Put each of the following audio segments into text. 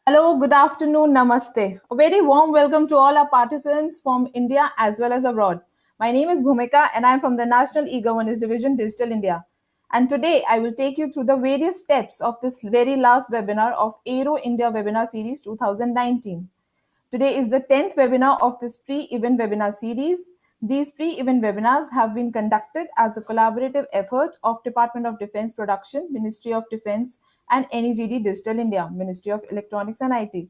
Hello, good afternoon, namaste. A very warm welcome to all our participants from India as well as abroad. My name is Bhumika and I am from the National E-Governance Division Digital India. And today I will take you through the various steps of this very last webinar of Aero India Webinar Series 2019. Today is the 10th webinar of this pre-event webinar series. These pre-event webinars have been conducted as a collaborative effort of Department of Defense Production, Ministry of Defense, and NEGD Digital India, Ministry of Electronics and IT.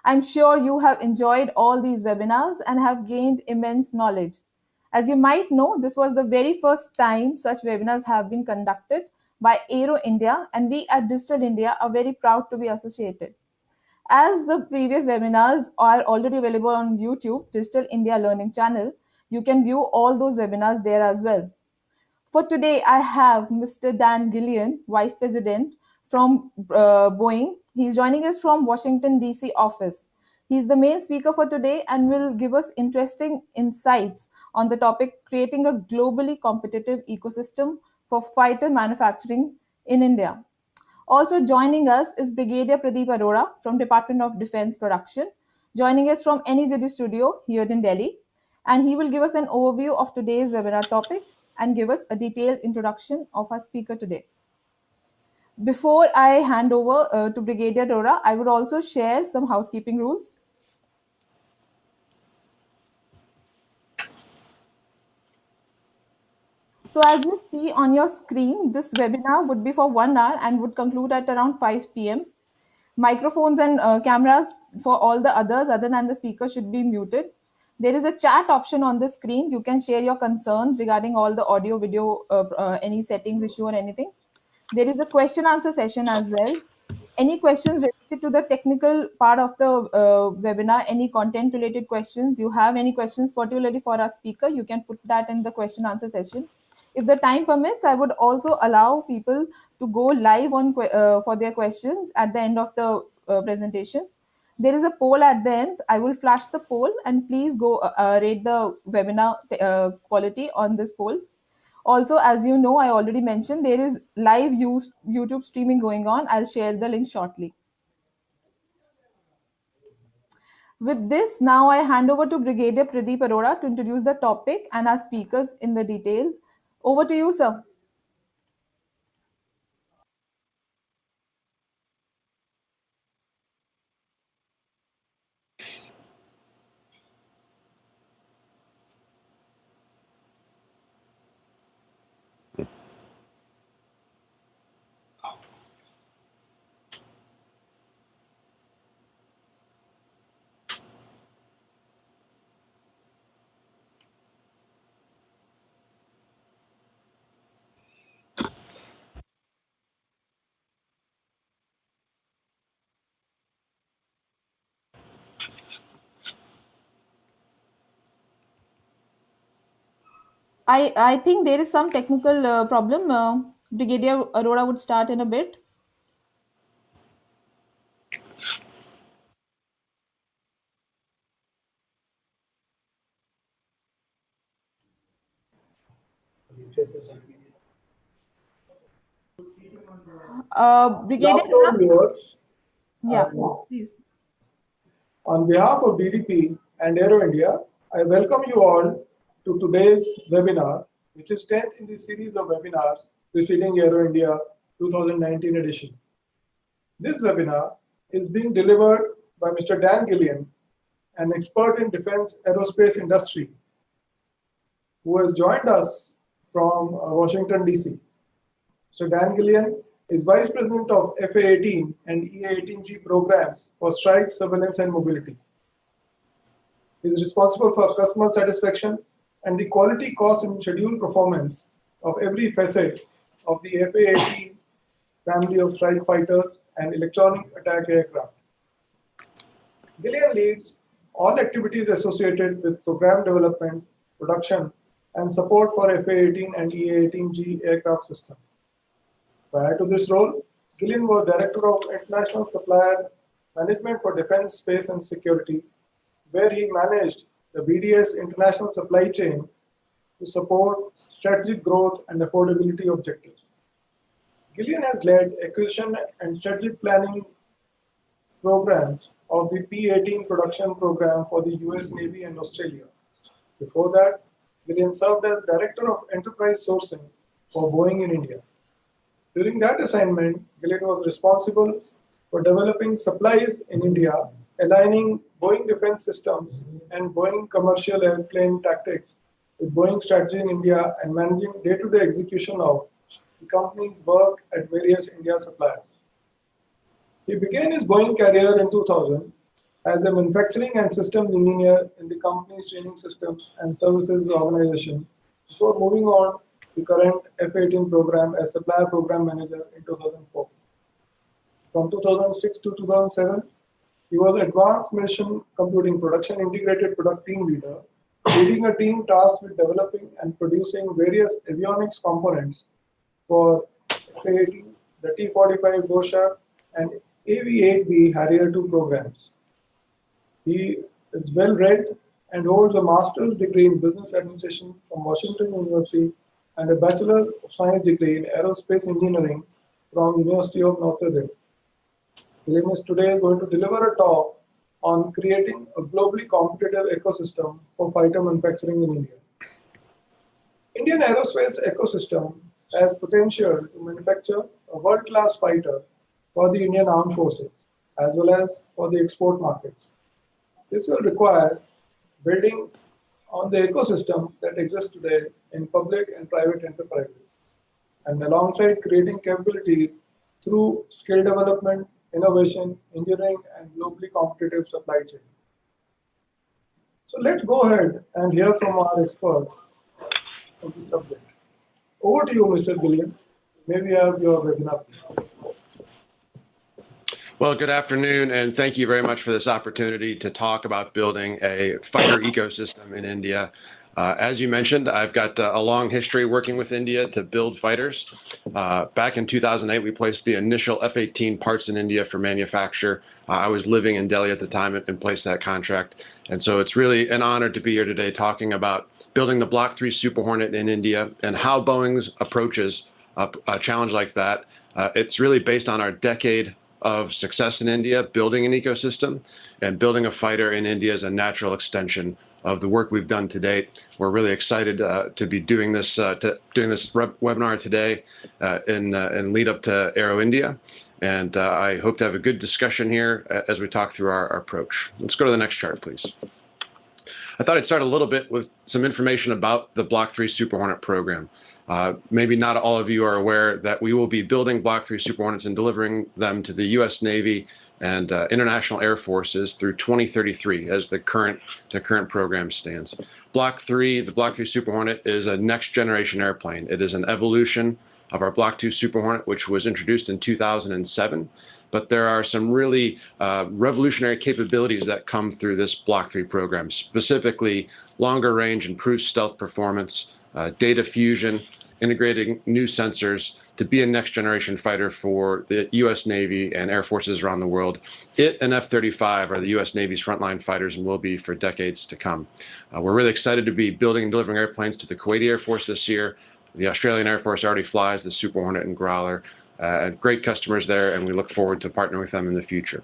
I'm sure you have enjoyed all these webinars and have gained immense knowledge. As you might know, this was the very first time such webinars have been conducted by Aero India, and we at Digital India are very proud to be associated. As the previous webinars are already available on YouTube, Digital India Learning channel, you can view all those webinars there as well. For today, I have Mr. Dan Gillian, Vice President from Boeing. He's joining us from Washington, D.C. office. He's the main speaker for today and will give us interesting insights on the topic creating a globally competitive ecosystem for fighter manufacturing in India. Also joining us is Brigadier Pradeep Arora from Department of Defense Production, joining us from NEJD studio here in Delhi. And he will give us an overview of today's webinar topic and give us a detailed introduction of our speaker today. Before I hand over to Brigadier Arora, I would also share some housekeeping rules. So as you see on your screen, this webinar would be for 1 hour and would conclude at around 5 p.m. Microphones and cameras for all the others other than the speaker should be muted. There is a chat option on the screen. You can share your concerns regarding all the audio, video, any settings issue or anything. There is a question answer session as well. Any questions related to the technical part of the webinar, any content related questions, you have any questions particularly for our speaker, you can put that in the question answer session. If the time permits, I would also allow people to go live on for their questions at the end of the presentation. There is a poll at the end. I will flash the poll and please go rate the webinar quality on this poll. Also, as you know, I already mentioned there is live YouTube streaming going on. I'll share the link shortly. With this, now I hand over to Brigadier Pradeep Arora to introduce the topic and our speakers in the detail. Over to you, sir. I think there is some technical problem. Brigadier Arora would start in a bit. Good Brigadier afternoon, Arora, viewers. yeah, please. On behalf of DDP and Aero India, I welcome you all to today's webinar, which is 10th in the series of webinars preceding Aero India 2019 edition. This webinar is being delivered by Mr. Dan Gillian, an expert in defense aerospace industry, who has joined us from Washington, D.C. So Dan Gillian is Vice President of FA-18 and A-18G programs for strike, surveillance, and mobility. He is responsible for customer satisfaction and the quality, cost, and schedule performance of every facet of the FA-18 family of strike fighters and electronic attack aircraft. Gillian leads all activities associated with program development, production, and support for FA-18 and EA-18G aircraft system. Prior to this role, Gillian was Director of International Supplier Management for Defense, Space and Security, where he managed the BDS international supply chain to support strategic growth and affordability objectives. Gillian has led acquisition and strategic planning programs of the P-18 production program for the US Navy and Australia. Before that, Gillian served as Director of Enterprise Sourcing for Boeing in India. During that assignment, Gillian was responsible for developing supplies in India, aligning Boeing defense systems and Boeing commercial airplane tactics with Boeing strategy in India and managing day-to-day execution of the company's work at various India suppliers. He began his Boeing career in 2000 as a manufacturing and systems engineer in the company's training systems and services organization before moving on to the current F-18 program as supplier program manager in 2004. From 2006 to 2007, he was Advanced Mission Computing Production Integrated Product Team Leader, leading a team tasked with developing and producing various avionics components for F-18, the T-45 Gosha, and AV-8B Harrier II programs. He is well read and holds a master's degree in business administration from Washington University and a Bachelor of Science degree in aerospace engineering from University of Notre Dame. Gillian is today going to deliver a talk on creating a globally competitive ecosystem for fighter manufacturing in India. Indian aerospace ecosystem has potential to manufacture a world-class fighter for the Indian Armed Forces as well as for the export markets. This will require building on the ecosystem that exists today in public and private enterprises, and alongside creating capabilities through skill development, innovation, engineering, and globally competitive supply chain. So let's go ahead and hear from our expert on the subject. Over to you, Mr. Gillian. May we have your webinar, please. Well, good afternoon, and thank you very much for this opportunity to talk about building a fighter ecosystem in India. As you mentioned, I've got a long history working with India to build fighters. Back in 2008, we placed the initial F-18 parts in India for manufacture. I was living in Delhi at the time and placed that contract. And so it's really an honor to be here today talking about building the Block 3 Super Hornet in India and how Boeing approaches a challenge like that. It's really based on our decade of success in India, building an ecosystem, and building a fighter in India is a natural extension of the work we've done to date. We're really excited to be doing this webinar today in lead up to Aero India, and I hope to have a good discussion here as we talk through our approach. Let's go to the next chart, please. I thought I'd start a little bit with some information about the Block 3 Super Hornet program. Maybe not all of you are aware that we will be building Block 3 Super Hornets and delivering them to the US Navy and international air forces through 2033 as the current program stands. The Block 3 Super Hornet is a next generation airplane. It is an evolution of our Block 2 Super Hornet, which was introduced in 2007. But there are some really revolutionary capabilities that come through this Block 3 program, specifically longer range, improved stealth performance, data fusion, integrating new sensors to be a next generation fighter for the US Navy and air forces around the world. It and F-35 are the US Navy's frontline fighters and will be for decades to come. We're really excited to be building and delivering airplanes to the Kuwaiti Air Force this year. The Australian Air Force already flies the Super Hornet and Growler. Great customers there, and we look forward to partnering with them in the future.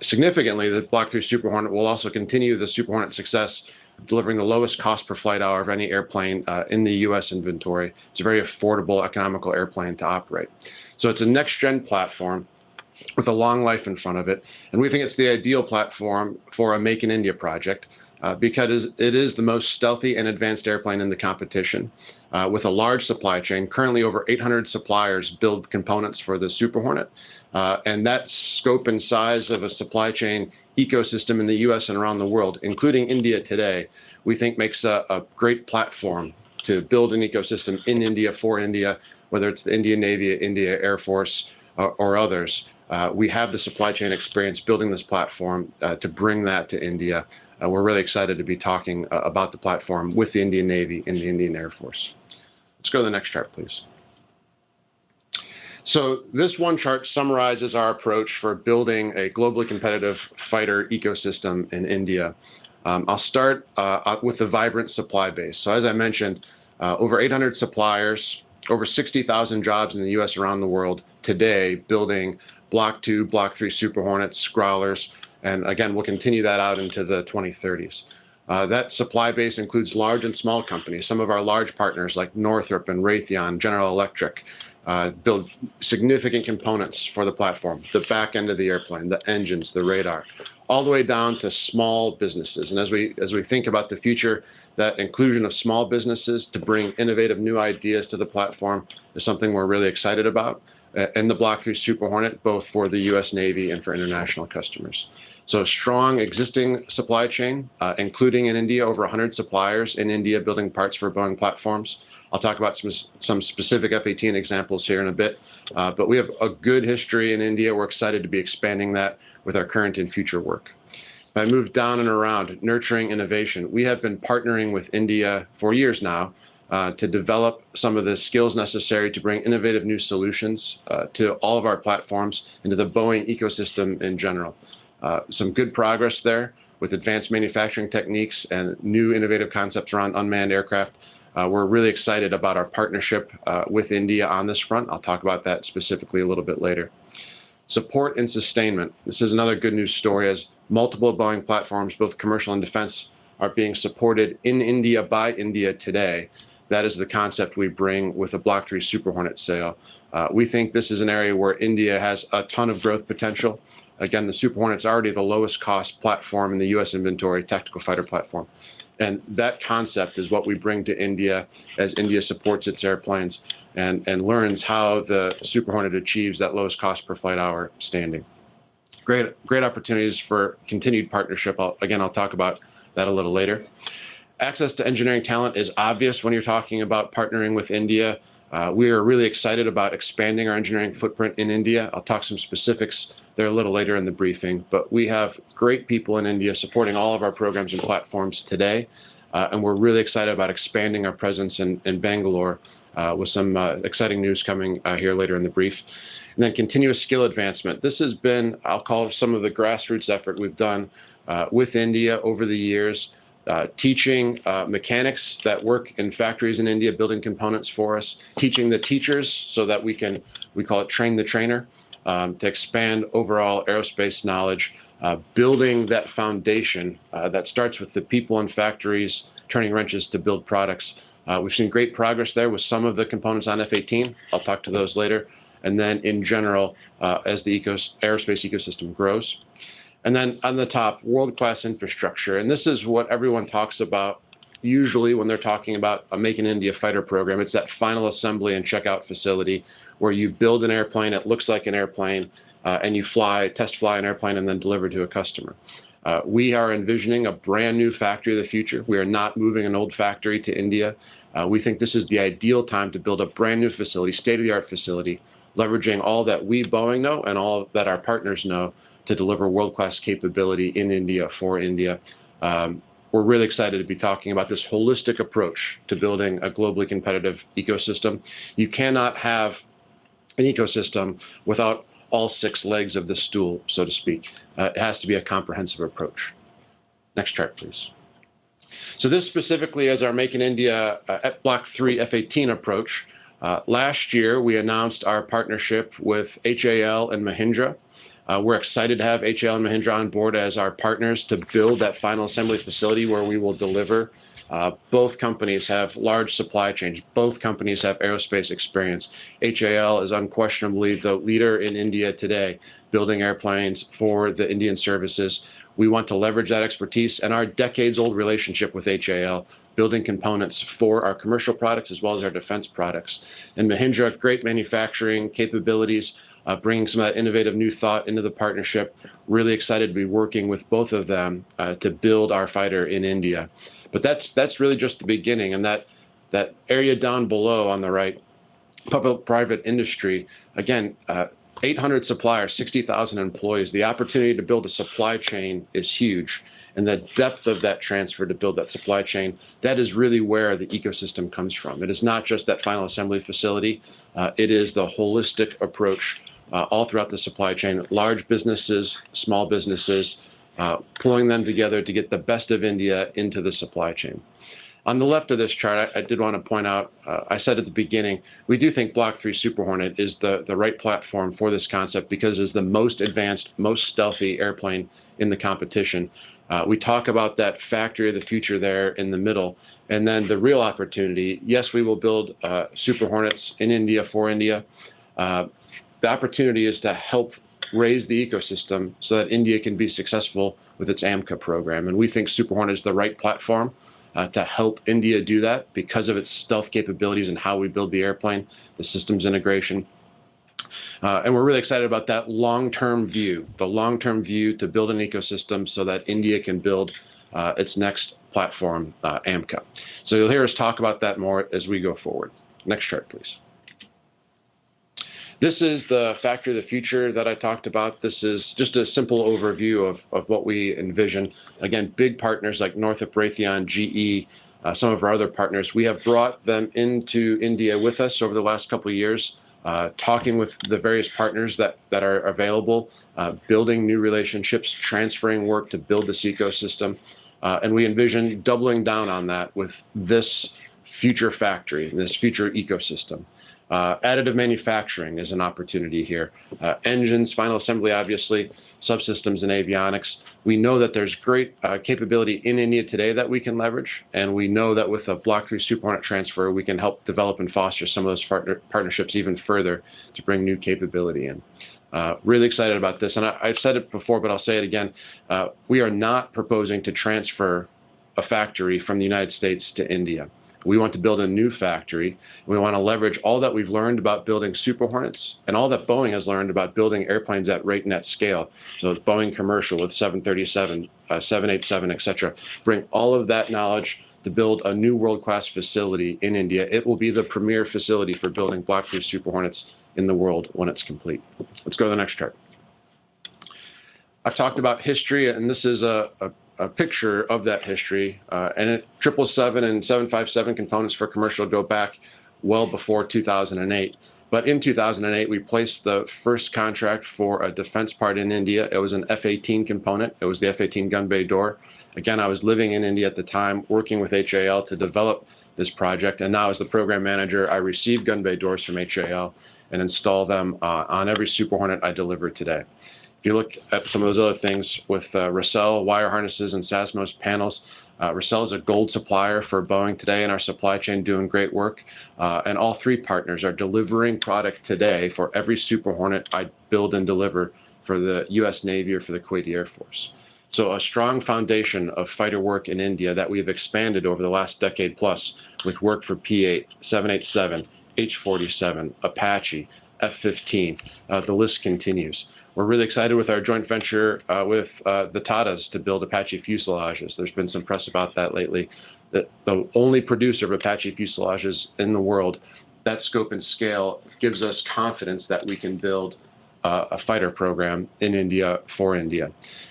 Significantly, the Block 3 Super Hornet will also continue the Super Hornet success, delivering the lowest cost per flight hour of any airplane in the U.S. inventory. It's a very affordable, economical airplane to operate. So it's a next-gen platform with a long life in front of it, and we think it's the ideal platform for a Make in India project because it is the most stealthy and advanced airplane in the competition with a large supply chain. Currently, over 800 suppliers build components for the Super Hornet, and that scope and size of a supply chain ecosystem in the U.S. and around the world, including India today, we think makes a great platform to build an ecosystem in India for India, whether it's the Indian Navy, India Air Force, or others. We have the supply chain experience building this platform to bring that to India. We're really excited to be talking about the platform with the Indian Navy and the Indian Air Force. Let's go to the next chart, please. So this one chart summarizes our approach for building a globally competitive fighter ecosystem in India. I'll start with the vibrant supply base. So as I mentioned, over 800 suppliers, over 60,000 jobs in the US around the world today building Block 2, Block 3 Super Hornets, Growlers, and again, we'll continue that out into the 2030s. That supply base includes large and small companies. Some of our large partners like Northrop and Raytheon, General Electric, build significant components for the platform, the back end of the airplane, the engines, the radar, all the way down to small businesses. And as we think about the future, that inclusion of small businesses to bring innovative new ideas to the platform is something we're really excited about. And the Block 3 Super Hornet, both for the U.S. Navy and for international customers. So strong existing supply chain, including in India, over 100 suppliers in India building parts for Boeing platforms. I'll talk about some specific F-18 examples here in a bit, but we have a good history in India. We're excited to be expanding that with our current and future work. If I move down and around, nurturing innovation, we have been partnering with India for years now to develop some of the skills necessary to bring innovative new solutions to all of our platforms and to the Boeing ecosystem in general. Some good progress there with advanced manufacturing techniques and new innovative concepts around unmanned aircraft. We're really excited about our partnership with India on this front. I'll talk about that specifically a little bit later. Support and sustainment. This is another good news story as multiple Boeing platforms, both commercial and defense, are being supported in India by India today. That is the concept we bring with a Block 3 Super Hornet sale. We think this is an area where India has a ton of growth potential. Again, the Super Hornet's already the lowest cost platform in the U.S. inventory, tactical fighter platform. And that concept is what we bring to India as India supports its airplanes and learns how the Super Hornet achieves that lowest cost per flight hour standing. Great opportunities for continued partnership. I'll talk about that a little later. Access to engineering talent is obvious when you're talking about partnering with India. We are really excited about expanding our engineering footprint in India. I'll talk some specifics there a little later in the briefing, but we have great people in India supporting all of our programs and platforms today, and we're really excited about expanding our presence in Bangalore with some exciting news coming here later in the brief. And then continuous skill advancement. This has been, I'll call some of the grassroots effort we've done with India over the years. Teaching mechanics that work in factories in India, building components for us, teaching the teachers so that we call it train the trainer, to expand overall aerospace knowledge, building that foundation that starts with the people in factories, turning wrenches to build products. We've seen great progress there with some of the components on F-18. I'll talk to those later. And then in general, as the aerospace ecosystem grows. And then on the top, world-class infrastructure. And this is what everyone talks about usually when they're talking about a Make in India fighter program. It's that final assembly and checkout facility where you build an airplane, it looks like an airplane, and you test fly an airplane and then deliver to a customer. We are envisioning a brand new factory of the future. We are not moving an old factory to India. We think this is the ideal time to build a brand new facility, state-of-the-art facility, leveraging all that we Boeing know and all that our partners know to deliver world-class capability in India for India. We're really excited to be talking about this holistic approach to building a globally competitive ecosystem. You cannot have an ecosystem without all 6 legs of the stool, so to speak. It has to be a comprehensive approach. Next chart, please. So this specifically is our Make in India Block 3 F-18 approach. Last year, we announced our partnership with HAL and Mahindra. We're excited to have HAL and Mahindra on board as our partners to build that final assembly facility where we will deliver. Both companies have large supply chains. Both companies have aerospace experience. HAL is unquestionably the leader in India today, building airplanes for the Indian services. We want to leverage that expertise and our decades-old relationship with HAL, building components for our commercial products as well as our defense products. And Mahindra, great manufacturing capabilities, bringing some of that innovative new thought into the partnership. Really excited to be working with both of them to build our fighter in India. But that's really just the beginning. And that area down below on the right, public-private industry, again, 800 suppliers, 60,000 employees. The opportunity to build a supply chain is huge. And the depth of that transfer to build that supply chain, that is really where the ecosystem comes from. It is not just that final assembly facility. It is the holistic approach all throughout the supply chain, large businesses, small businesses, pulling them together to get the best of India into the supply chain. On the left of this chart, I did want to point out, I said at the beginning, we do think Block 3 Super Hornet is the right platform for this concept because it is the most advanced, most stealthy airplane in the competition. We talk about that factory of the future there in the middle, and then the real opportunity. Yes, we will build Super Hornets in India for India. The opportunity is to help raise the ecosystem so that India can be successful with its AMCA program. And we think Super Hornet is the right platform to help India do that because of its stealth capabilities and how we build the airplane, the systems integration. And we're really excited about that long-term view, the long-term view to build an ecosystem so that India can build its next platform, AMCA. So you'll hear us talk about that more as we go forward. Next chart, please. This is the factory of the future that I talked about. This is just a simple overview of what we envision. Again, big partners like Northrop, Raytheon, GE, some of our other partners. We have brought them into India with us over the last couple of years, talking with the various partners that are available, building new relationships, transferring work to build this ecosystem. And we envision doubling down on that with this future factory, this future ecosystem. Additive manufacturing is an opportunity here. Engines, final assembly, obviously, subsystems and avionics. We know that there's great capability in India today that we can leverage, and we know that with a Block 3 Super Hornet transfer, we can help develop and foster some of those partnerships even further to bring new capability in. Really excited about this, and I've said it before, but I'll say it again. We are not proposing to transfer a factory from the United States to India. We want to build a new factory. We want to leverage all that we've learned about building Super Hornets and all that Boeing has learned about building airplanes at rate and at scale. So Boeing commercial with 737, 787, et cetera. Bring all of that knowledge to build a new world-class facility in India. It will be the premier facility for building Block 3 Super Hornets in the world when it's complete. Let's go to the next chart. I've talked about history, and this is a picture of that history. And 777 and 757 components for commercial go back well before 2008. But in 2008, we placed the first contract for a defense part in India. It was an F-18 component. It was the F-18 gun bay door. Again, I was living in India at the time, working with HAL to develop this project. And now as the program manager, I receive gun bay doors from HAL and install them on every Super Hornet I deliver today. If you look at some of those other things with Racel, wire harnesses, and SASMOS panels, Racel is a gold supplier for Boeing today in our supply chain, doing great work. And all three partners are delivering product today for every Super Hornet I build and deliver for the US Navy or for the Kuwaiti Air Force. So a strong foundation of fighter work in India that we've expanded over the last decade plus with work for P-8, 787, H-47, Apache, F-15. The list continues. We're really excited with our joint venture with the Tatas to build Apache fuselages. There's been some press about that lately. The only producer of Apache fuselages in the world. That scope and scale gives us confidence that we can build a fighter program in India for India.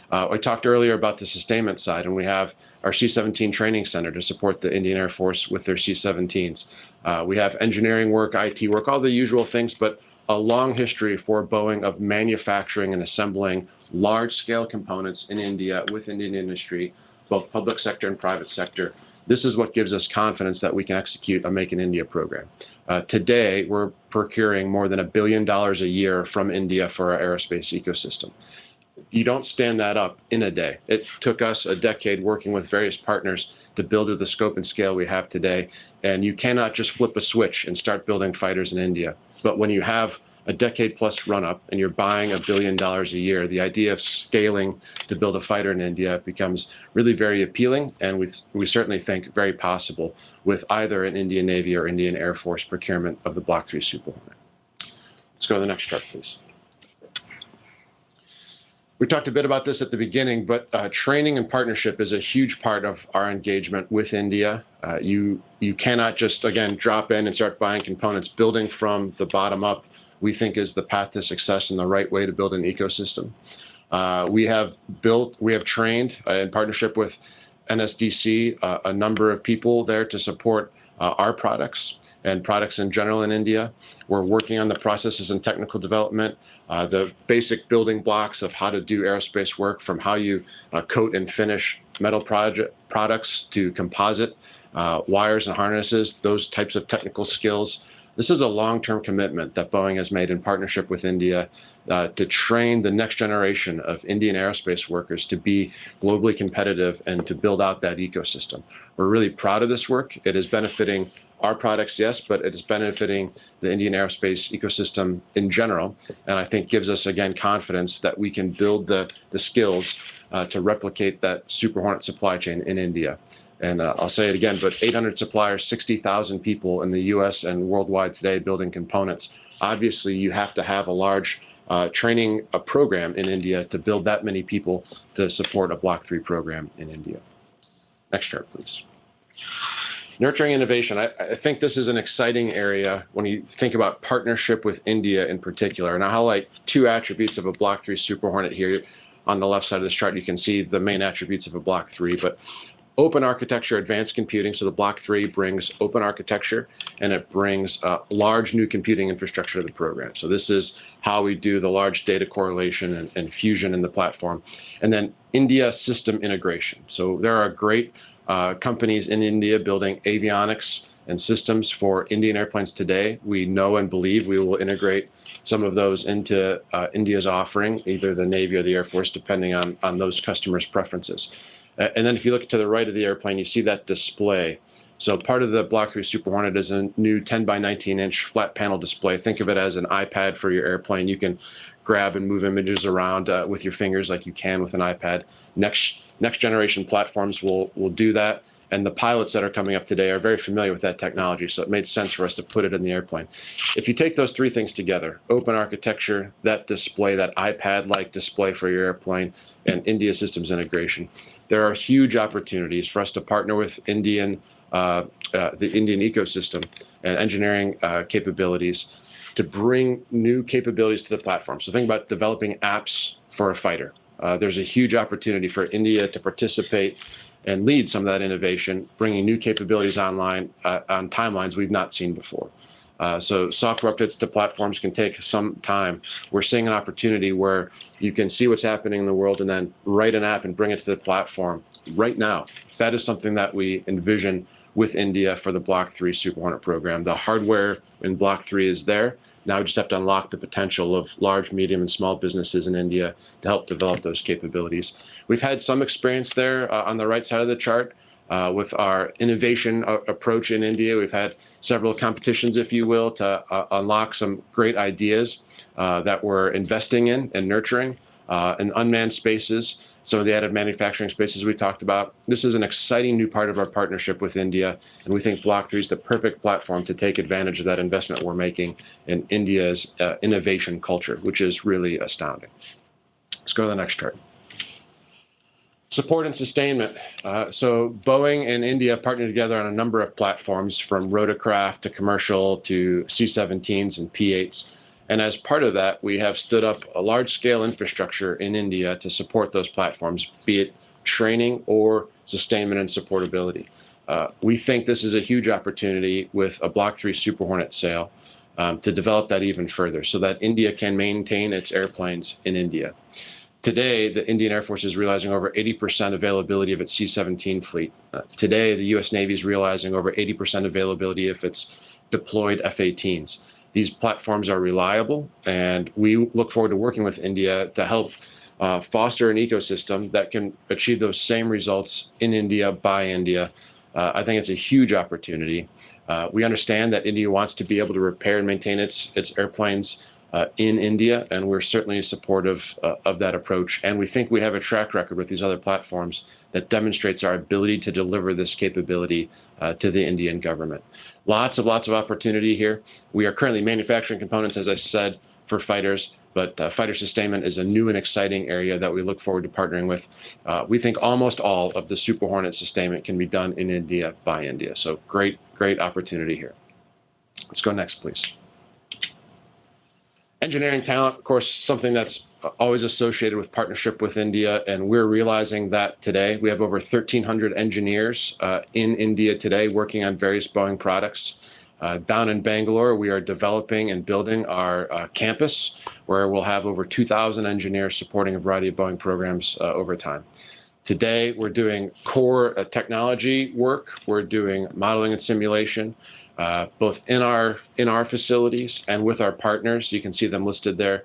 I talked earlier about the sustainment side, and we have our C-17 training center to support the Indian Air Force with their C-17s. We have engineering work, IT work, all the usual things, but a long history for Boeing of manufacturing and assembling large-scale components in India with Indian industry, both public sector and private sector. This is what gives us confidence that we can execute a Make in India program. Today, we're procuring more than $1 billion a year from India for our aerospace ecosystem. You don't stand that up in a day. It took us a decade working with various partners to build with the scope and scale we have today. And you cannot just flip a switch and start building fighters in India. But when you have a decade plus run up and you're buying $1 billion a year, the idea of scaling to build a fighter in India becomes really very appealing. And we certainly think very possible with either an Indian Navy or Indian Air Force procurement of the Block 3 Super Hornet. Let's go to the next chart, please. We talked a bit about this at the beginning, but training and partnership is a huge part of our engagement with India. You cannot just, again, drop in and start buying components. Building from the bottom up, we think, is the path to success and the right way to build an ecosystem. We have trained in partnership with NSDC a number of people there to support our products and products in general in India. We're working on the processes and technical development, the basic building blocks of how to do aerospace work, from how you coat and finish metal products to composite wires and harnesses, those types of technical skills. This is a long-term commitment that Boeing has made in partnership with India to train the next generation of Indian aerospace workers to be globally competitive and to build out that ecosystem. We're really proud of this work. It is benefiting our products, yes, but it is benefiting the Indian aerospace ecosystem in general, and I think gives us, again, confidence that we can build the skills to replicate that Super Hornet supply chain in India. And I'll say it again, but 800 suppliers, 60,000 people in the US and worldwide today building components. Obviously, you have to have a large training program in India to build that many people to support a Block 3 program in India. Next chart, please. Nurturing innovation. I think this is an exciting area when you think about partnership with India in particular. And I'll highlight two attributes of a Block 3 Super Hornet here. On the left side of this chart, you can see the main attributes of a Block 3, but open architecture, advanced computing. So the Block 3 brings open architecture, and it brings large new computing infrastructure to the program. So this is how we do the large data correlation and fusion in the platform. And then India system integration. So there are great companies in India building avionics and systems for Indian airplanes today. We know and believe we will integrate some of those into India's offering, either the Navy or the Air Force, depending on those customers' preferences. And then if you look to the right of the airplane, you see that display. So part of the Block 3 Super Hornet is a new 10 by 19 inch flat panel display. Think of it as an iPad for your airplane. You can grab and move images around with your fingers like you can with an iPad. Next generation platforms will do that. And the pilots that are coming up today are very familiar with that technology, so it made sense for us to put it in the airplane. If you take those three things together, open architecture, that display, that iPad-like display for your airplane, and India systems integration, there are huge opportunities for us to partner with the Indian ecosystem and engineering capabilities to bring new capabilities to the platform. So think about developing apps for a fighter. There's a huge opportunity for India to participate and lead some of that innovation, bringing new capabilities online on timelines we've not seen before. So software updates to platforms can take some time. We're seeing an opportunity where you can see what's happening in the world and then write an app and bring it to the platform right now. That is something that we envision with India for the Block 3 Super Hornet program. The hardware in Block 3 is there. Now we just have to unlock the potential of large, medium, and small businesses in India to help develop those capabilities. We've had some experience there on the right side of the chart with our innovation approach in India. We've had several competitions, if you will, to unlock some great ideas that we're investing in and nurturing in unmanned spaces. Some of the additive manufacturing spaces we talked about. This is an exciting new part of our partnership with India, and we think Block 3 is the perfect platform to take advantage of that investment we're making in India's innovation culture, which is really astounding. Let's go to the next chart. Support and sustainment. So Boeing and India partnered together on a number of platforms, from rotorcraft to commercial to C-17s and P-8s. And as part of that, we have stood up a large-scale infrastructure in India to support those platforms, be it training or sustainment and supportability. We think this is a huge opportunity with a Block 3 Super Hornet sale to develop that even further so that India can maintain its airplanes in India. Today, the Indian Air Force is realizing over 80% availability of its C-17 fleet. Today, the U.S. Navy is realizing over 80% availability of its deployed F-18s. These platforms are reliable, and we look forward to working with India to help foster an ecosystem that can achieve those same results in India by India. I think it's a huge opportunity. We understand that India wants to be able to repair and maintain its airplanes in India, and we're certainly supportive of that approach. And we think we have a track record with these other platforms that demonstrates our ability to deliver this capability to the Indian government. Lots of opportunity here. We are currently manufacturing components, as I said, for fighters, but fighter sustainment is a new and exciting area that we look forward to partnering with. We think almost all of the Super Hornet sustainment can be done in India by India. So great opportunity here. Let's go next, please. Engineering talent, of course, something that's always associated with partnership with India, and we're realizing that today. We have over 1,300 engineers in India today working on various Boeing products. Down in Bangalore, we are developing and building our campus, where we'll have over 2,000 engineers supporting a variety of Boeing programs over time. Today, we're doing core technology work. We're doing modeling and simulation, both in our facilities and with our partners. You can see them listed there.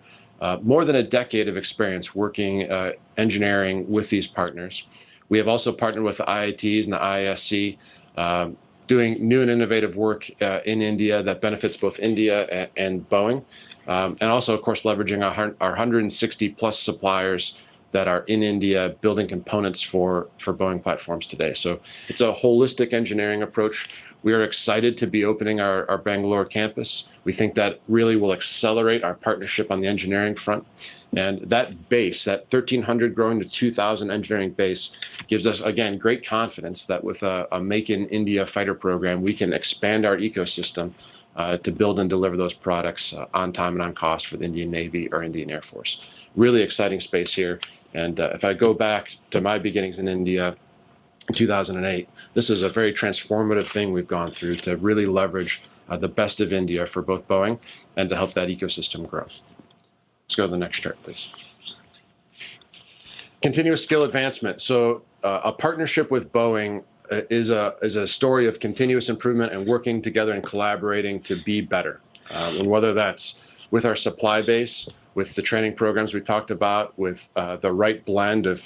More than a decade of experience working engineering with these partners. We have also partnered with the IITs and the IISc, doing new and innovative work in India that benefits both India and Boeing, and also, of course, leveraging our 160 plus suppliers that are in India building components for Boeing platforms today. So it's a holistic engineering approach. We are excited to be opening our Bangalore campus. We think that really will accelerate our partnership on the engineering front. And that base, that 1,300 growing to 2,000 engineering base, gives us, again, great confidence that with a Make in India fighter program, we can expand our ecosystem to build and deliver those products on time and on cost for the Indian Navy or Indian Air Force. Really exciting space here. And if I go back to my beginnings in India in 2008, this is a very transformative thing we've gone through to really leverage the best of India for both Boeing and to help that ecosystem grow. Let's go to the next chart, please. Continuous skill advancement. So a partnership with Boeing is a story of continuous improvement and working together and collaborating to be better. And whether that's with our supply base, with the training programs we talked about, with the right blend of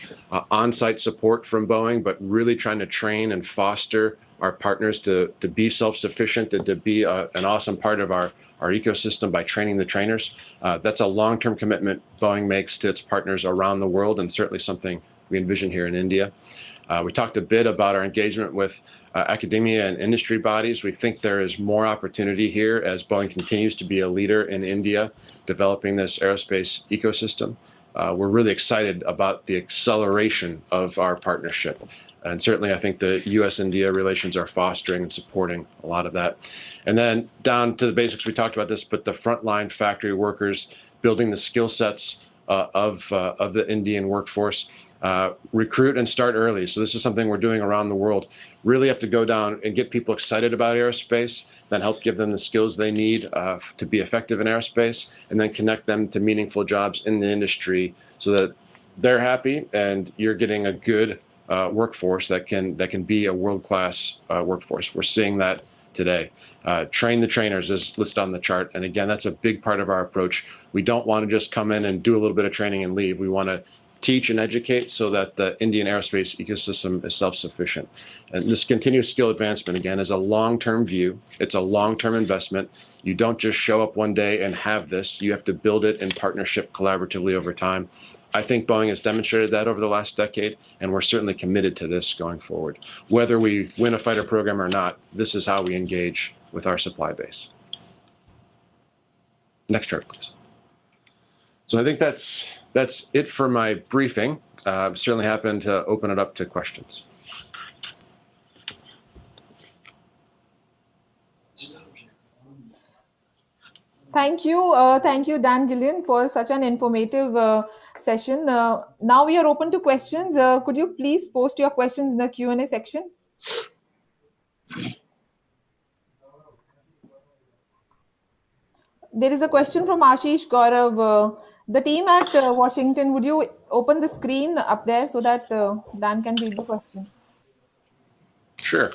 on-site support from Boeing, but really trying to train and foster our partners to be self-sufficient and to be an awesome part of our ecosystem by training the trainers. That's a long-term commitment Boeing makes to its partners around the world, and certainly something we envision here in India. We talked a bit about our engagement with academia and industry bodies. We think there is more opportunity here as Boeing continues to be a leader in India, developing this aerospace ecosystem. We're really excited about the acceleration of our partnership. And certainly, I think the U.S.-India relations are fostering and supporting a lot of that. And then down to the basics, we talked about this, but the frontline factory workers, building the skill sets of the Indian workforce, recruit and start early. So this is something we're doing around the world. Really have to go down and get people excited about aerospace, then help give them the skills they need to be effective in aerospace, and then connect them to meaningful jobs in the industry so that they're happy and you're getting a good workforce that can be a world-class workforce. We're seeing that today. Train the trainers is listed on the chart. And again, that's a big part of our approach. We don't want to just come in and do a little bit of training and leave. We want to teach and educate so that the Indian aerospace ecosystem is self-sufficient. And this continuous skill advancement, again, is a long-term view. It's a long-term investment. You don't just show up one day and have this. You have to build it in partnership collaboratively over time. I think Boeing has demonstrated that over the last decade, and we're certainly committed to this going forward. Whether we win a fighter program or not, this is how we engage with our supply base. Next chart, please. So I think that's it for my briefing. Certainly happy to open it up to questions. Thank you, Dan Gillian, for such an informative session. Now we are open to questions. Could you please post your questions in the Q&A section? There is a question from Ashish Gaurav. The team at Washington, would you open the screen up there so that Dan can read the question? Sure.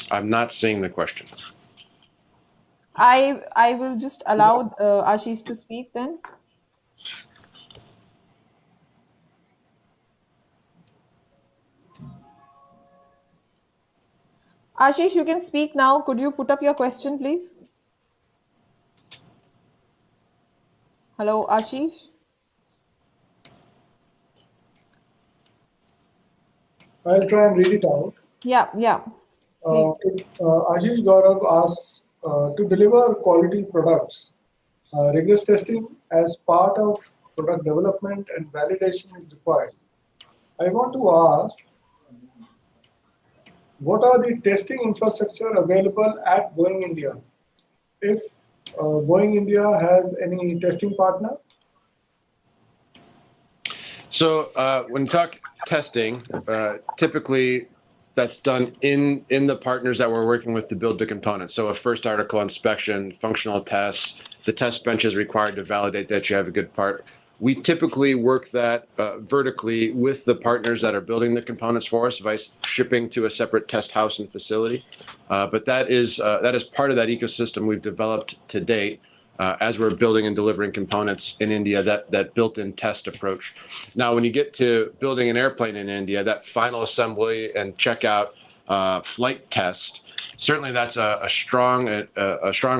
I'm not seeing the question. I will just allow Ashish to speak then. Ashish, you can speak now. Could you put up your question, please? Hello, Ashish. I'll try and read it out. Yeah. Ashish Gaurav asks, to deliver quality products, rigorous testing as part of product development and validation is required. I want to ask, what are the testing infrastructure available at Boeing India? If Boeing India has any testing partner? So when you talk testing, typically that's done in the partners that we're working with to build the components. So a first article inspection, functional tests, the test bench is required to validate that you have a good part. We typically work that vertically with the partners that are building the components for us by shipping to a separate test house and facility. But that is part of that ecosystem we've developed to date as we're building and delivering components in India, that built-in test approach. Now, when you get to building an airplane in India, that final assembly and checkout flight test, certainly that's a strong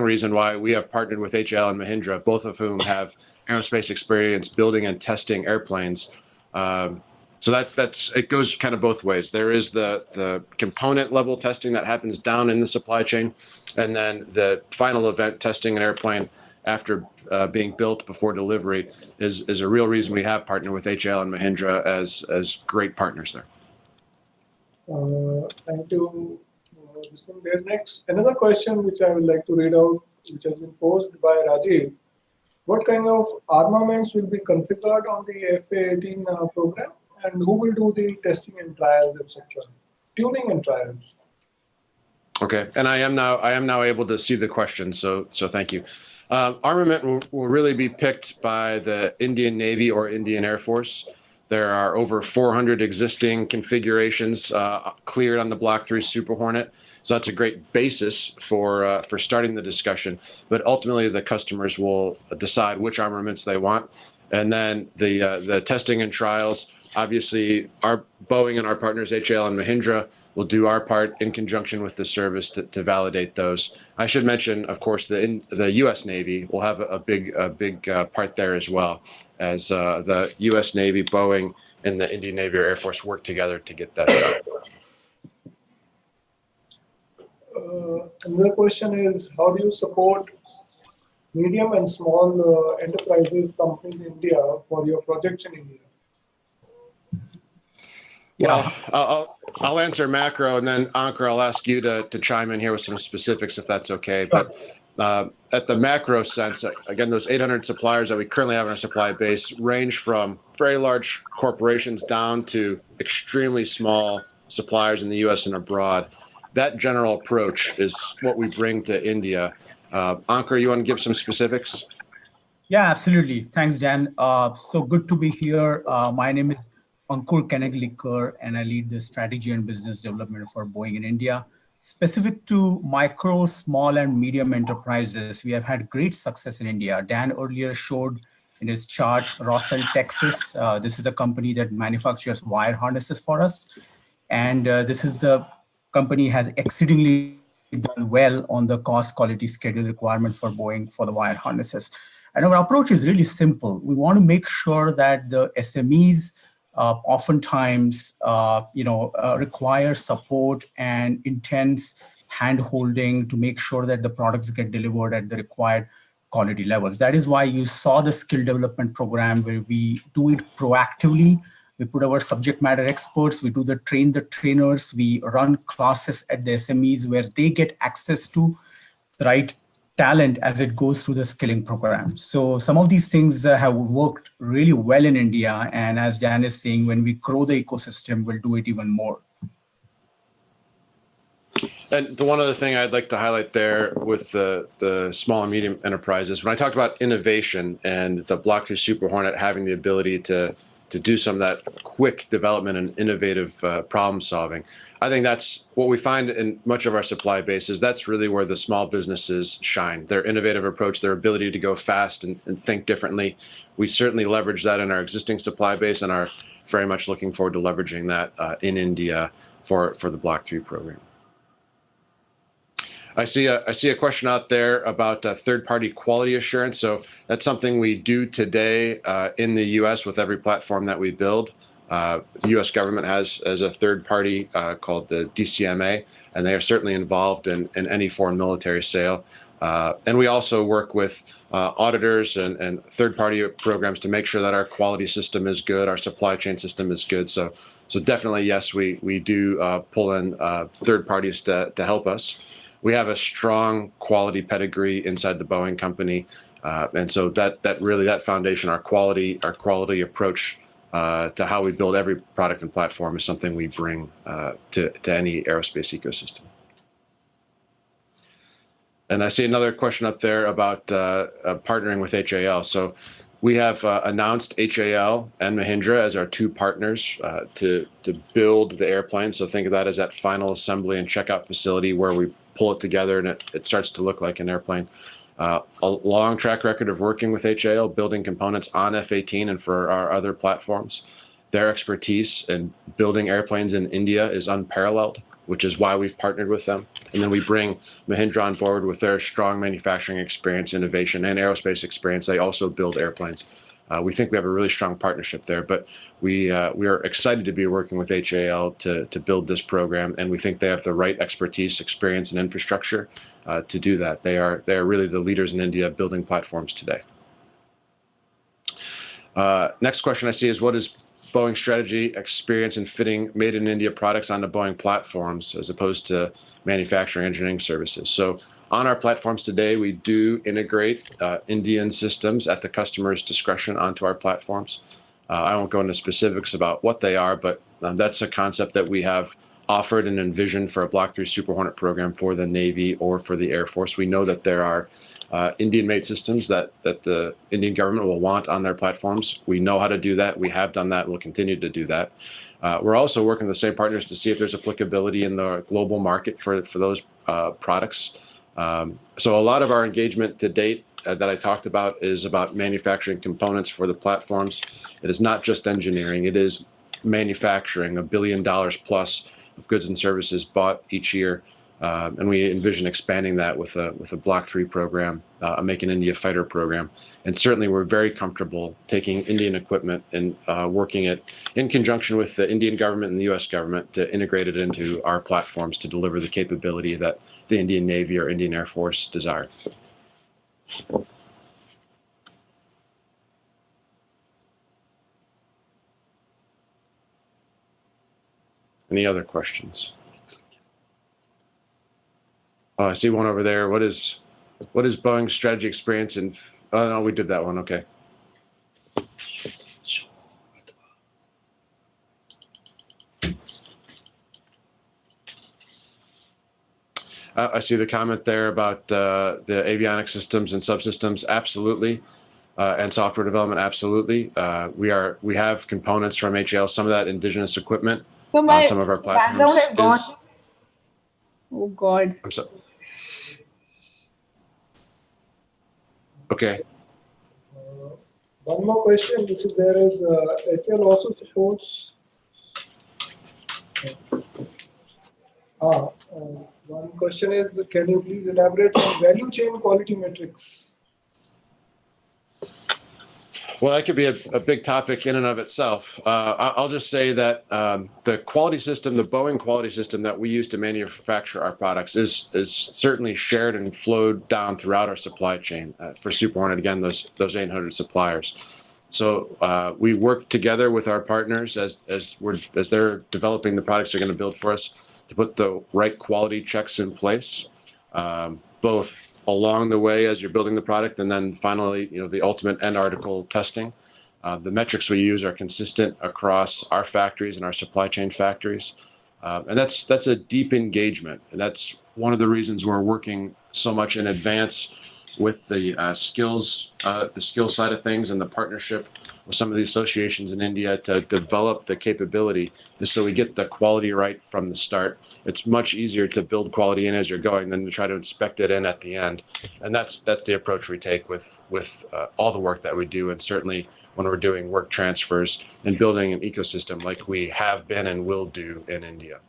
reason why we have partnered with HAL and Mahindra, both of whom have aerospace experience building and testing airplanes. So it goes kind of both ways. There is the component level testing that happens down in the supply chain, and then the final event testing an airplane after being built before delivery is a real reason we have partnered with HAL and Mahindra as great partners there. Thank you. There's next another question which I would like to read out, which has been posed by Rajiv. What kind of armaments will be configured on the FA-18 program, and who will do the testing and trials, etc., tuning and trials? Okay, and I am now able to see the question, so thank you. Armament will really be picked by the Indian Navy or Indian Air Force. There are over 400 existing configurations cleared on the Block 3 Super Hornet. So that's a great basis for starting the discussion. But ultimately, the customers will decide which armaments they want. And then the testing and trials, obviously, our Boeing and our partners, HAL and Mahindra, will do our part in conjunction with the service to validate those. I should mention, of course, the U.S. Navy will have a big part there as well, as the U.S. Navy, Boeing, and the Indian Navy or Air Force work together to get that done. Another question is, how do you support medium and small enterprises, companies in India for your projects in India? Well, I'll answer macro, and then Ankur, I'll ask you to chime in here with some specifics if that's okay. But at the macro sense, again, those 800 suppliers that we currently have in our supply base range from very large corporations down to extremely small suppliers in the U.S. and abroad. That general approach is what we bring to India. Ankur, you want to give some specifics? Yeah, absolutely. Thanks, Dan. So good to be here. My name is Ankur Keneglikar, and I lead the strategy and business development for Boeing in India. Specific to micro, small, and medium enterprises, we have had great success in India. Dan earlier showed in his chart, Rossell, Texas. This is a company that manufactures wire harnesses for us. And this is a company has exceedingly done well on the cost quality schedule requirement for Boeing for the wire harnesses. And our approach is really simple. We want to make sure that the SMEs oftentimes require support and intense hand-holding to make sure that the products get delivered at the required quality levels. That is why you saw the skill development program where we do it proactively. We put our subject matter experts, we do train the trainers, we run classes at the SMEs where they get access to the right talent as it goes through the skilling program. So some of these things have worked really well in India. And as Dan is saying, when we grow the ecosystem, we'll do it even more. And the one other thing I'd like to highlight there with the small and medium enterprises, when I talked about innovation and the Block 3 Super Hornet having the ability to do some of that quick development and innovative problem solving. I think that's what we find in much of our supply bases. That's really where the small businesses shine. Their innovative approach, their ability to go fast and think differently. We certainly leverage that in our existing supply base and are very much looking forward to leveraging that in India for the Block 3 program. I see a question out there about third-party quality assurance. So that's something we do today in the U.S. with every platform that we build. The U.S. government has a third party called the DCMA, and they are certainly involved in any foreign military sale. And we also work with auditors and third-party programs to make sure that our quality system is good, our supply chain system is good. So definitely, yes, we do pull in third parties to help us. We have a strong quality pedigree inside the Boeing company, and so that foundation, our quality approach, to how we build every product and platform is something we bring to any aerospace ecosystem. And I see another question up there about partnering with HAL. So we have announced HAL and Mahindra as our two partners to build the airplane. So think of that as that final assembly and checkout facility where we pull it together and it starts to look like an airplane. A long track record of working with HAL, building components on F-18 and for our other platforms. Their expertise in building airplanes in India is unparalleled, which is why we've partnered with them. And then we bring Mahindra on board with their strong manufacturing experience, innovation, and aerospace experience. They also build airplanes. We think we have a really strong partnership there, but we are excited to be working with HAL to build this program, and we think they have the right expertise, experience, and infrastructure to do that. They are really the leaders in India building platforms today. Next question I see is, what is Boeing's strategy, experience in fitting made in India products onto Boeing platforms as opposed to manufacturing engineering services? So on our platforms today, we do integrate Indian systems at the customer's discretion onto our platforms. I won't go into specifics about what they are, but that's a concept that we have offered and envisioned for a Block 3 Super Hornet program for the Navy or for the Air Force. We know that there are Indian-made systems that the Indian government will want on their platforms. We know how to do that. We have done that and will continue to do that. We're also working with the same partners to see if there's applicability in the global market for those products. So a lot of our engagement to date that I talked about is about manufacturing components for the platforms. It is not just engineering. It is manufacturing $1 billion plus of goods and services bought each year. And we envision expanding that with a Block 3 program, a Make in India fighter program. And certainly we're very comfortable taking Indian equipment and working it in conjunction with the Indian government and the US government to integrate it into our platforms to deliver the capability that the Indian Navy or Indian Air Force desire. Any other questions? Oh, I see one over there. What is Boeing's strategy experience in? Oh no, we did that one. Okay. I see the comment there about the avionics systems and subsystems. Absolutely, and software development. Absolutely. We have components from HAL. Some of that indigenous equipment. So my some of our background has gone. Oh God. I'm sorry. Okay. One more question, which is there is HAL also supports. One question is, can you please elaborate on value chain quality metrics? Well, that could be a big topic in and of itself. I'll just say that the quality system, the Boeing quality system that we use to manufacture our products is certainly shared and flowed down throughout our supply chain for Super Hornet, again, those 800 suppliers. So we work together with our partners as they're developing the products they're going to build for us to put the right quality checks in place, both along the way as you're building the product, and then finally, the ultimate end article testing. The metrics we use are consistent across our factories and our supply chain factories, and that's a deep engagement, and that's one of the reasons we're working so much in advance with the skills side of things and the partnership with some of the associations in India to develop the capability, just so we get the quality right from the start. It's much easier to build quality in as you're going than to try to inspect it in at the end. And that's the approach we take with all the work that we do, and certainly when we're doing work transfers and building an ecosystem like we have been and will do in India.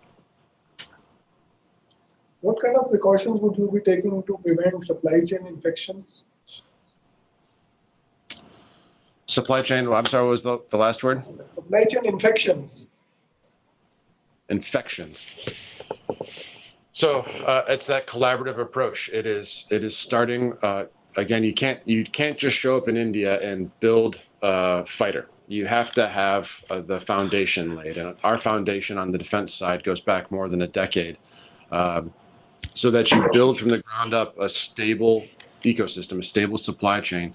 What kind of precautions would you be taking to prevent supply chain infections? Supply chain, I'm sorry, what was the last word? Supply chain infections. Infections. So it's that collaborative approach. It is starting, again, you can't just show up in India and build a fighter. You have to have the foundation laid. And our foundation on the defense side goes back more than a decade. So that you build from the ground up a stable ecosystem, a stable supply chain.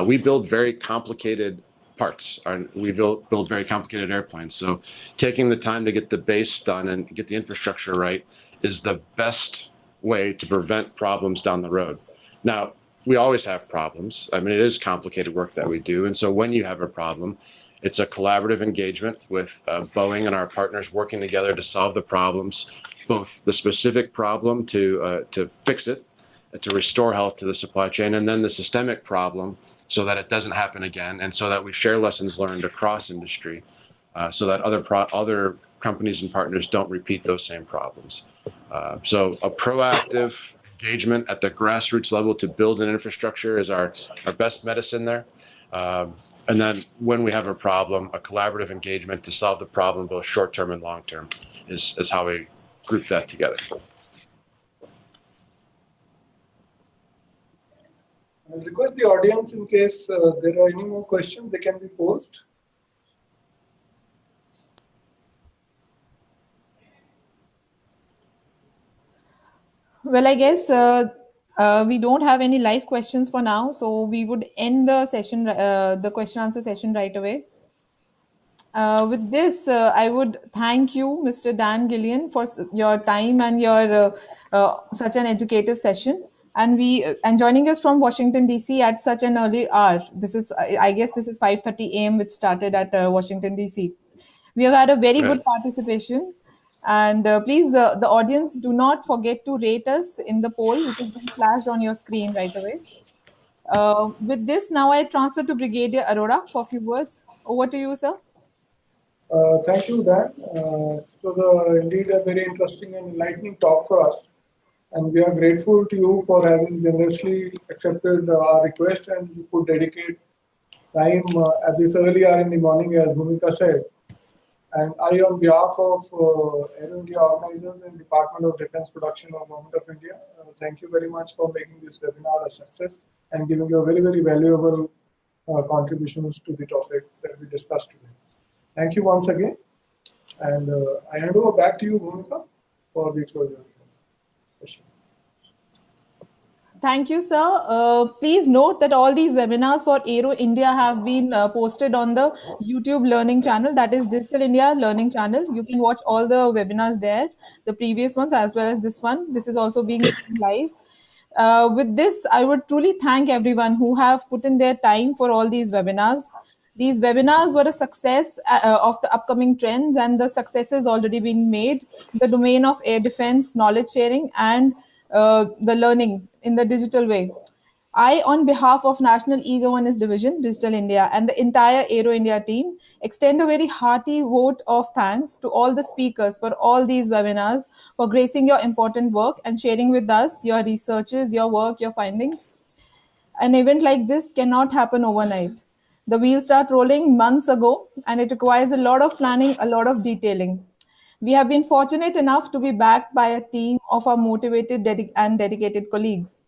We build very complicated parts. We build very complicated airplanes. So taking the time to get the base done and get the infrastructure right is the best way to prevent problems down the road. Now, we always have problems. I mean, it is complicated work that we do. And so when you have a problem, it's a collaborative engagement with Boeing and our partners working together to solve the problems, both the specific problem to fix it, to restore health to the supply chain, and then the systemic problem so that it doesn't happen again, and so that we share lessons learned across industry, so that other companies and partners don't repeat those same problems. So a proactive engagement at the grassroots level to build an infrastructure is our best medicine there. And then when we have a problem, a collaborative engagement to solve the problem, both short-term and long-term, is how we group that together. I'll request the audience, in case there are any more questions, they can be posed. Well, I guess we don't have any live questions for now, so we would end the session, the question answer session right away. With this, I would thank you, Mr. Dan Gillian, for your time and your such an educative session. And joining us from Washington D.C. at such an early hour. This is, I guess, this is 5:30 a.m., which started at Washington D.C. We have had a very good participation. And please, the audience, do not forget to rate us in the poll, which is being flashed on your screen right away. With this, now I transfer to Brigadier Arora for a few words. Over to you, sir. Thank you, Dan. It was indeed a very interesting and enlightening talk for us. And we are grateful to you for having generously accepted our request, and you could dedicate time at this early hour in the morning, as Bhumika said. And I, on behalf of Aero India organizers and Department of Defense Production of Government of India, thank you very much for making this webinar a success and giving your very, very valuable contributions to the topic that we discussed today. Thank you once again. And I hand over back to you, Bhumika, for the closure. Thank you, sir. Please note that all these webinars for Aero India have been posted on the YouTube learning channel, that is Digital India Learning Channel. You can watch all the webinars there, the previous ones as well as this one. This is also being streamed live. With this, I would truly thank everyone who have put in their time for all these webinars. These webinars were a success of the upcoming trends, and the successes already been made in the domain of air defense, knowledge sharing, and the learning in the digital way. I, on behalf of National E-Governance Division, Digital India, and the entire Aero India team, extend a very hearty vote of thanks to all the speakers for all these webinars, for gracing your important work and sharing with us your researches, your work, your findings. An event like this cannot happen overnight. The wheels start rolling months ago, and it requires a lot of planning, a lot of detailing. We have been fortunate enough to be backed by a team of our motivated and dedicated colleagues.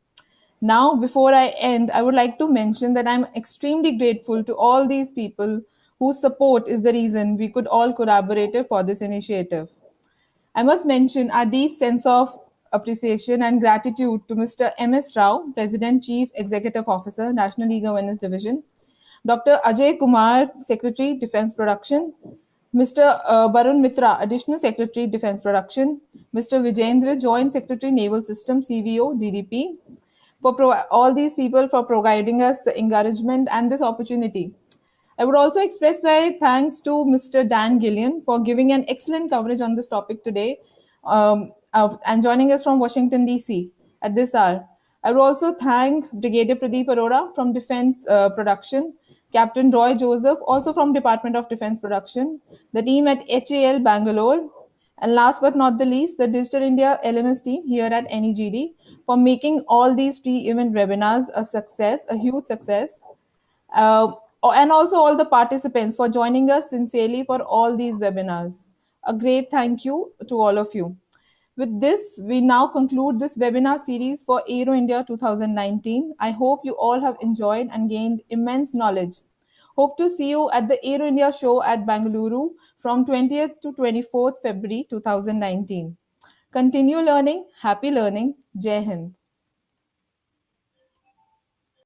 Now, before I end, I would like to mention that I'm extremely grateful to all these people whose support is the reason we could all collaborate for this initiative. I must mention our deep sense of appreciation and gratitude to Mr. M.S. Rao, President, Chief Executive Officer, National E-Governance Division, Dr. Ajay Kumar, Secretary, Defense Production, Mr. Barun Mitra, Additional Secretary, Defense Production, Mr. Vijendra, Joint Secretary, Naval Systems, CVO, DDP, for all these people for providing us the encouragement and this opportunity. I would also express my thanks to Mr. Dan Gillian for giving an excellent coverage on this topic today and joining us from Washington, D.C. at this hour. I would also thank Brigadier Pradeep Arora from Defense Production, Captain Roy Joseph, also from Department of Defense Production, the team at HAL Bangalore, and last but not the least, the Digital India LMS team here at NEGD for making all these pre-event webinars a success, a huge success. And also all the participants for joining us sincerely for all these webinars. A great thank you to all of you. With this, we now conclude this webinar series for Aero India 2019. I hope you all have enjoyed and gained immense knowledge. Hope to see you at the Aero India show at Bangalore from 20th to 24th February 2019. Continue learning. Happy learning. Jai Hind.